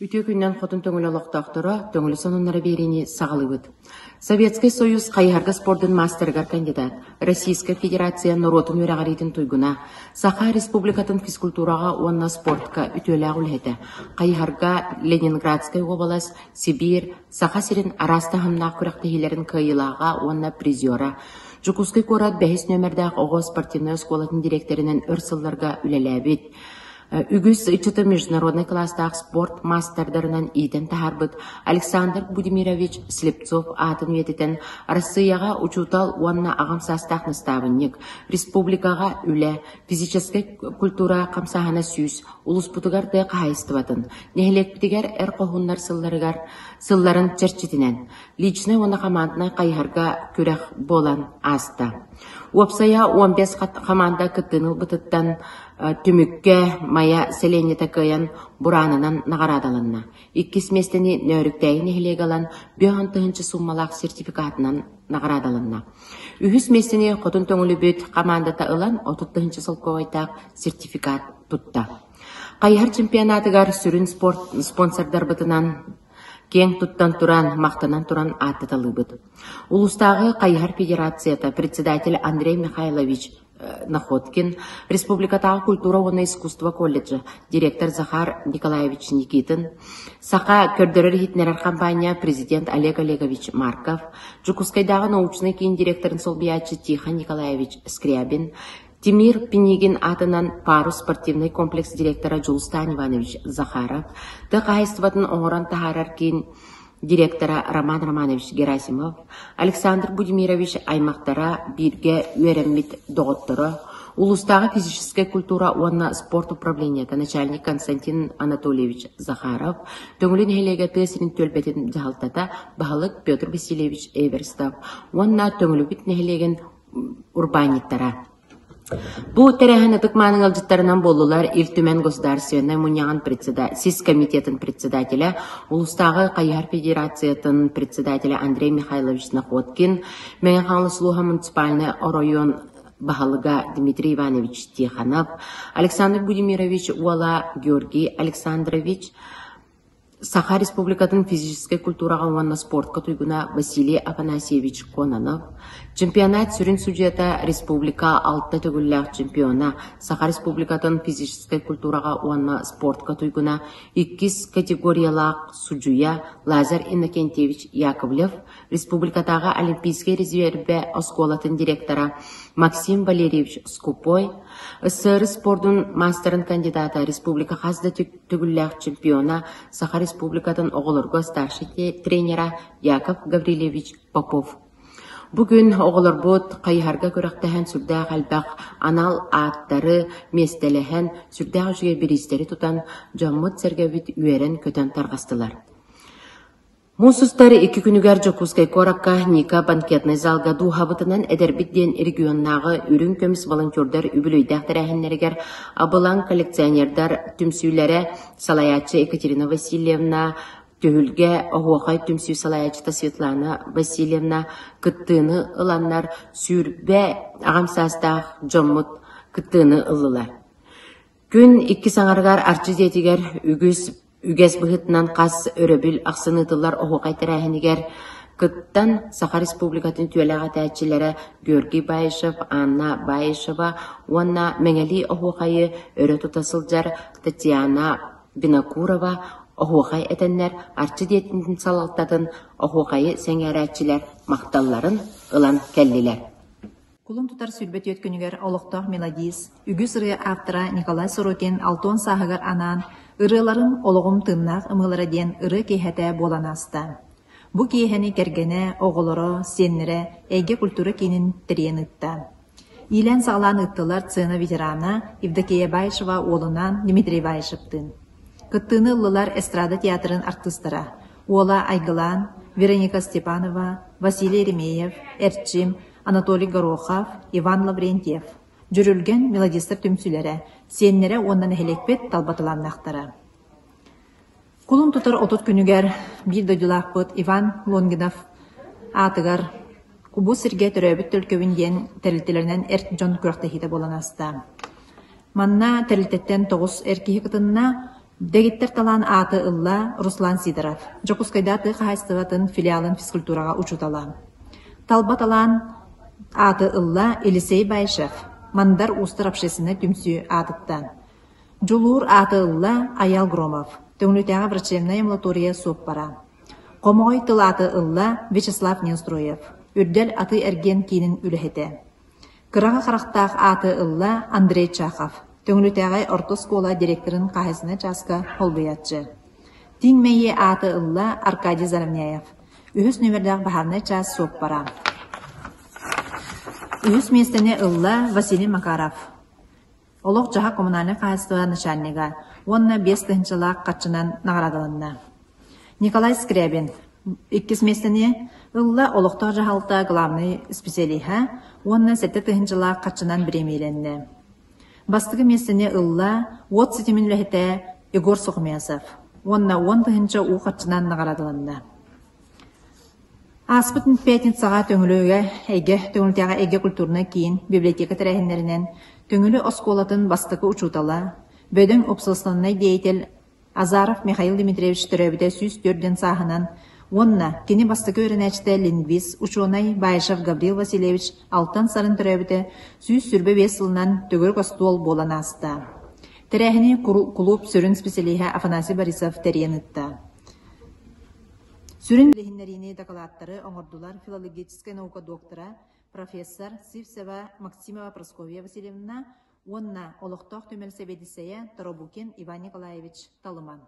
Үтө күннен хотун төңөлө локтоктора төңөлө сонуннары берини сагалыбыт. Советский Союз кайарга спорттун мастергар кандидат. Российская Федерация норотун үрәгәритин туйгуна. Саха Республикатын физкультурага уанна спортка үтөлә гүлһәтә. Кайарга Ленинградская область, Сибирь, Саха сирин араста хамна күрәктәһиләрен кыйлага уанна призера. Жукускай корат бәһис нөмердәг Ого спортивная школатын директорынан өрсылларга үләләбит. Үгіз үтіті международный класстағы спорт мастердарынан иден тахарбыт Александр Будимирович Слепцов атын вететен Россияға учутал уанна ағам састақ наставынник, республикаға үлі, физической культура қамсағана сүйс, улуспутығарды қайыстыватын, нехелектігер әр қоғынлар сылларын черчетінен, личный оны командына қайхарға көрек болан аста. Уапсая 15 команда кыттыныл бұтыттан түмікке мая селене такыян буранынан нағарадаланна. 2 местені нөріктәйін ехілегалан 5 суммалақ сертификатынан нағарадаланна. 3 местені қотын төңілі бүт командата ылан 30 сылковайтақ сертификат тұтта. Қайхар чемпионатыгар сүрін спонсордар бұтынан кең туттан туран, мақтанан туран аттаталы бұд. Улустағы Қайхар Федерацията председатель Андрей Михайлович Находкин, Республикатағы культура оны искусство колледжі, директор Захар Николаевич Никитин, Сақа көрдірір хитнерер компания президент Олег Олегович Марков, Жукускайдағы научный кейін директорын солбиячы Тихон Николаевич Скрябин, Тимир Пенигин атынан парус спортивный комплекс директора Джулстан Иванович Захаров, Тақайстватын оңыран тахарар кейін директора Роман Романович Герасимов, Александр Будимирович аймақтара бирге үйеренмит доғыттыры, Улустағы физическая культура уанна спорт управленията начальник Константин Анатольевич Захаров, төңілін хелеге тесірін төлбетін жағалтата бағылық Петр Васильевич Эверстов, уанна төңілі бітіне хелеген урбаниттара. Бу тәрәхәне тыкманың алжыттарынан болулар Иртүмен государственный муньяған СИС комитетын председателя, Улустағы Қайхар Федерациятын председателя Андрей Михайлович Находкин, Меңханлы Слуха муниципальный район Бахалыга Дмитрий Иванович Тихонов, Александр Будимирович Уала Георгий Александрович, Саха Республикатын физической культураға уанна спортқа туйгуна Василий Афанасьевич Кононов, чемпионат сүрін судьята республика 6 төгілләқ чемпиона, Саха Республикатын физической культураға уанна спортқа туйгуна 2 категориялақ судья Лазар Иннокентьевич Яковлев, республикатағы олимпийский резерве осколатын директора Максим Валерьевич Скупой, СССР спордун мастерын кандидата республика хазда төгілләқ чемпиона Саха Республикатын оғылырға старший тренера Яков Гаврилевич Попов. Бүгін оғылыр бұд қайхарға көріқтәхін сүрдәғ әлбәқ анал аттары местеліхін сүрдәғ жүге берістері тұтан жаммыт сәргәвіт үйерін көтен тарғастылар. Мусустары 2 күнігер Жокускай коракка Ника банкетный залга духабытынан әдербітден регионнағы үрін көміс волонтердар үбілейдәқ тәрәхінлерігер абылан коллекционердар түмсүйлері Салаячы Екатерина Васильевна, Төхілге оғуақай түмсүй Салаячыта Светлана Васильевна, кыттыны ыланнар сүрбе ағамсастақ жоммыт кыттыны ылылар. Күн 2 саңарғар арчы детігер үгес бұғытынан қас өрөбіл ақсынытылар оғуақай тәрәхінігер кыттан Саха Республикатын түйеліға тәтчілері Георгий Байышев, Анна Байышева, уанна мәңәли оғуақайы өрі тұтасылжар Татьяна Бинакурова, оғуақай әтенлер арчы детінің салалтатын оғуақайы сәңәрәтчілер мақталларын ылан кәллилер. Кулун тутар сүрбет өткөнүгер олоқтақ мелодиз, үгіз ыры автора Николай Сорокин алтон сағығыр анан, ырыларын олығым тыннақ ымылары ден ыры кейхәті болан аста. Бу кейхәні кергене, оғылыры, сеннері, әйге культура кейнін тірен ытта. Илен сағлан ыттылар цена ветерана Евдокия Байышева олынан Дмитрий Байышевтын. Кыттыны ылылар эстрада театрын артыстыра. Ола Айгылан, Вероника Степанова, Василий Ремеев, Эрчим, Анатолий Горохов, Иван Лаврентьев. Жүрілген мелодистер түмсілері, сеннері оннан әхелекпет талбатыланнақтары. Кулун тұтыр 30 күнігер бір дойдылақ бұд Иван Лонгинов атығар кубу сірге түрөбіт төлкөвінден тәрілтілерінен әрт жон күрақтахида болан аста. Манна тәрілтеттен 9 әркеге қытынна Дегиттер талан аты ылла Руслан Сидоров. Жокускайда ты хайстыватын филиалын физкультурага учутала. Талба талан аты ылла Елисей Байшев. Мандар устар общественный түмсү атыттан. Жулур аты ылла Аял Громов. Төнлүтәгә врачебная амбулатория соп бара. Комой тыл аты ылла Вячеслав Нестроев. Үрдел аты эрген кинин үлехете. Кырага карактак аты ылла Андрей Чахов. Төнлүтәгә орто школа директорын кайсына часка холбыятчы. Тиңмейе аты ылла Аркадий Заровняев. Үһүс нөмердәг баһарны час соп бара. Үһүс местене ылла Василий Макаров. Олох жаха коммунальный кайсыга начальника. Онна 5 тыгынчылак катчынан наградаланна. Николай Скрябин. 2 местене ылла олохта жахалта главный специалиха. Онна 7 тыгынчылак катчынан премиеленне. Бастыгы местене ылла от сетимин лехете Егор Сухмясов. Онна 10 тыгынча у катчынан наградаланна. Аспытын пятницаға төңіліге әйге культурны кейін библиотека тәрәхінлерінен төңілі осколатын бастықы учутала, бөдің обсылсынны деятел Азаров Михаил Дмитриевич түрәбіде сүз төрден сағынан, онна кені бастықы өрінәчті лингвист учонай Байшев Гаврил Васильевич алтын сарын түрәбіде сүз сүрбе 5 сылынан төгір костуол болан аста. Тәрәхіні клуб сүрін специалиха Афанасий Борисов тәренітті. Сүрін лехиннерини докладтары оңордулар филологическая наука доктора, профессор Сивсева Максимова Прасковья Васильевна, онна олықтақ төмел себедісея Торобукин Иван Николаевич Талыман.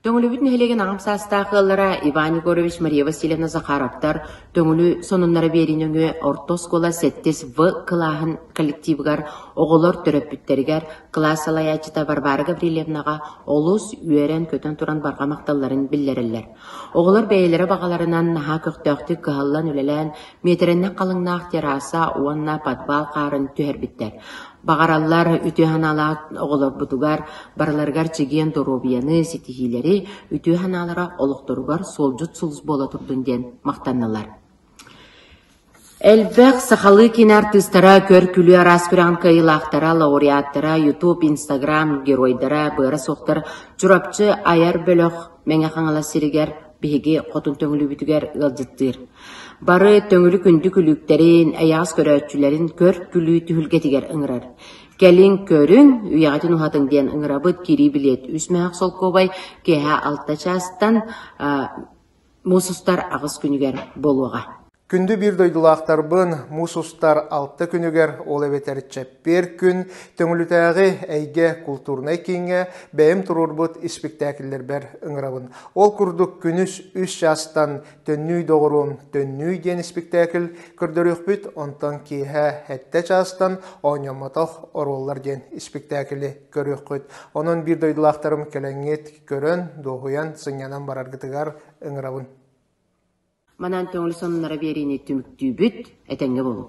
Төңілі хелеген аңымсастақылара Иван Егорович Мария Васильевна Захаровтар төңілі сонуннары беринөңі ортоскола 7В кылаһын коллективгар оғылар төрөппүттергер класс алаячыта Варвара Гаврилевнаға олус үйерен көтен туран барға мақталларын биллерелер. Оғылар бәйлері бағаларынан наха көқтөқтік кығаллан үлелен метренне қалыңнақ тераса уанна подвал қарын түхербіттер. Бағараллар үтіханалар оғылар бұтугар барыларгар чеген доробияны сетихилери үтіханалара олықтыругар солжут сұлыз бола тұрдынден мақтанналар. Әлбәқ сақалы кен артыстара көр күлі арас күрән кайылақтара, лауреаттара, YouTube, Instagram геройдара, бұйра соқтар, жұрапчы аяр бөліқ мәңе қаңала сирігер, бейге қотын төңілі бүтігер ғылжыттыр. Бары төңілі күнді күліктерін, аяғыз көрәтчілерін көр күлі түхілгетігер ыңырар. Кәлін көрін, үйағатын ұхатын ден ыңырабыт кері білет үсмәғ сол көбай кеға алта частан мұсыстар ағыз күнігер болуға. Күнді бір дойдылақтарбын мұсустар 6 күнігер ол әветерітчі бір күн төңілітәғі әйге культурнай кеңе бәйім тұрурбыт спектакльдер бәр ыңырабын. Ол күрдік күніс 3 жастан төннүй доғырын төннүй ден спектакль күрдірік бүт, онтан кейі әтті жастан ойнаматақ ороллар ден спектаклі көрік құт. Оның бір дойдылақтарым кәләңет көрін, доғуян, сыңянан барарғытығар ыңырабын. Манан төңілі сонынлары беріне түміктүй бүт, әтәңге болу.